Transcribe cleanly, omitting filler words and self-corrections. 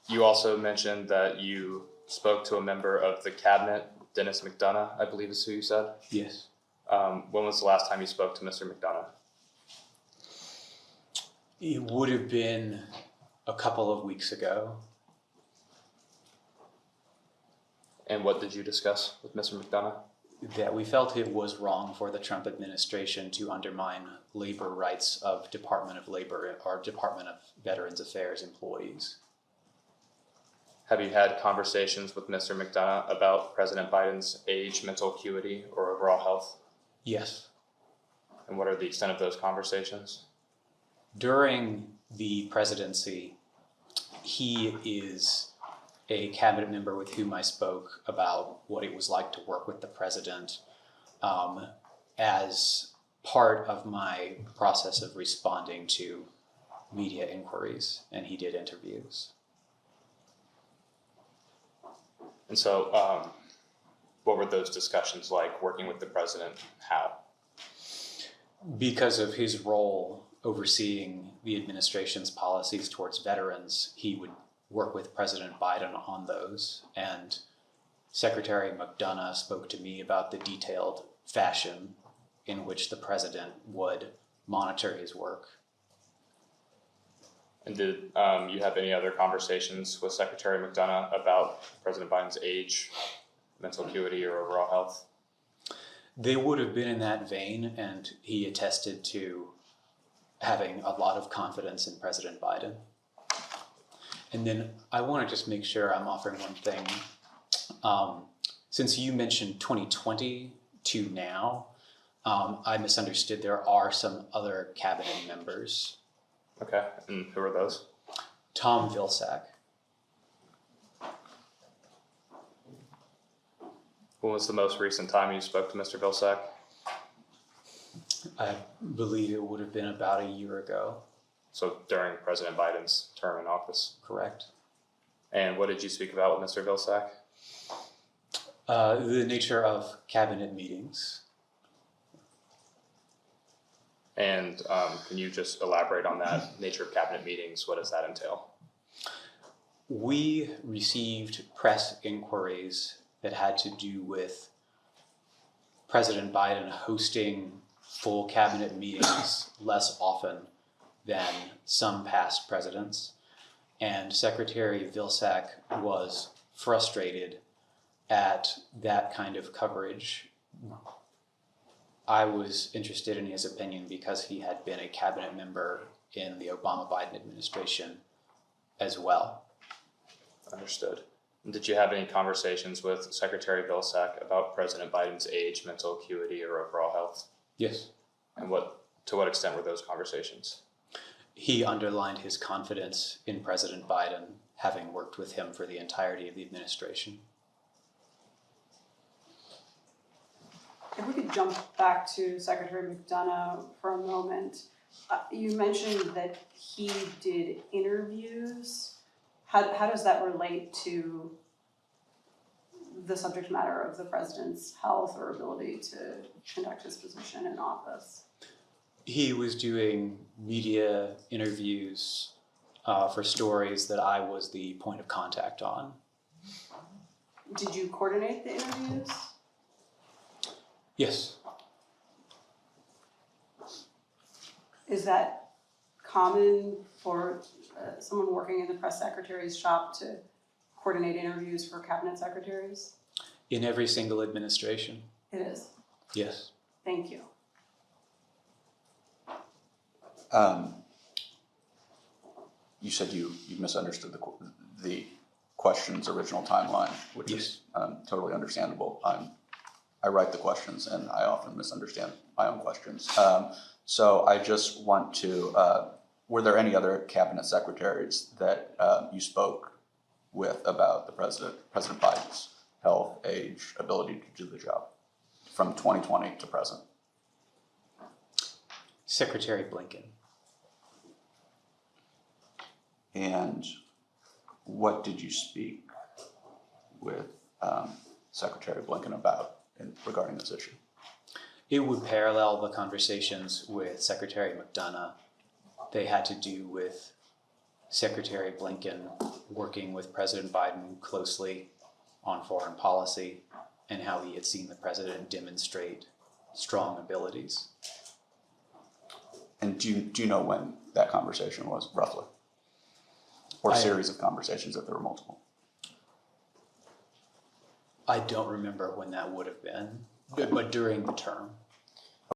You also mentioned that you spoke to a member of the cabinet, Dennis McDonough, I believe is who you said. Yes. When was the last time you spoke to Mr. McDonough? It would have been a couple of weeks ago. And what did you discuss with Mr. McDonough? That we felt it was wrong for the Trump administration to undermine labor rights of Department of Labor or Department of Veterans Affairs employees. Have you had conversations with Mr. McDonough about President Biden's age, mental acuity, or overall health? Yes. And what are the extent of those conversations? During the presidency, he is a cabinet member with whom I spoke about what it was like to work with the president as part of my process of responding to media inquiries, and he did interviews. And so what were those discussions like, working with the president? How? Because of his role overseeing the administration's policies towards veterans, he would work with President Biden on those. And Secretary McDonough spoke to me about the detailed fashion in which the president would monitor his work. And did you have any other conversations with Secretary McDonough about President Biden's age, mental acuity, or overall health? They would have been in that vein, and he attested to having a lot of confidence in President Biden. And then I want to just make sure I'm offering one thing. Since you mentioned 2020 to now, I misunderstood. There are some other cabinet members. Okay, and who are those? Tom Vilsack. When was the most recent time you spoke to Mr. Vilsack? I believe it would have been about a year ago. So during President Biden's term in office? Correct. And what did you speak about with Mr. Vilsack? The nature of cabinet meetings. And can you just elaborate on that nature of cabinet meetings? What does that entail? We received press inquiries that had to do with President Biden hosting full cabinet meetings less often than some past presidents. And Secretary Vilsack was frustrated at that kind of coverage. I was interested in his opinion because he had been a cabinet member in the Obama-Biden administration as well. Understood. And did you have any conversations with Secretary Vilsack about President Biden's age, mental acuity, or overall health? Yes. And to what extent were those conversations? He underlined his confidence in President Biden, having worked with him for the entirety of the administration. If we could jump back to Secretary McDonough for a moment. You mentioned that he did interviews. How does that relate to the subject matter of the president's health or ability to conduct his position in office? He was doing media interviews for stories that I was the point of contact on. Did you coordinate the interviews? Yes. Is that common for someone working in the press secretary's shop to coordinate interviews for cabinet secretaries? In every single administration. It is. Yes. Thank you. You said you misunderstood the question's original timeline, which Yes. is totally understandable. I write the questions and I often misunderstand my own questions. So I just want to, were there any other cabinet secretaries that you spoke with about the President Biden's health, age, ability to do the job from 2020 to present? Secretary Blinken. And what did you speak with Secretary Blinken about regarding this issue? It would parallel the conversations with Secretary McDonough. They had to do with Secretary Blinken working with President Biden closely on foreign policy and how he had seen the president demonstrate strong abilities. And do you know when that conversation was, roughly? Or series of conversations, if there were multiple? I don't remember when that would have been, but during the term.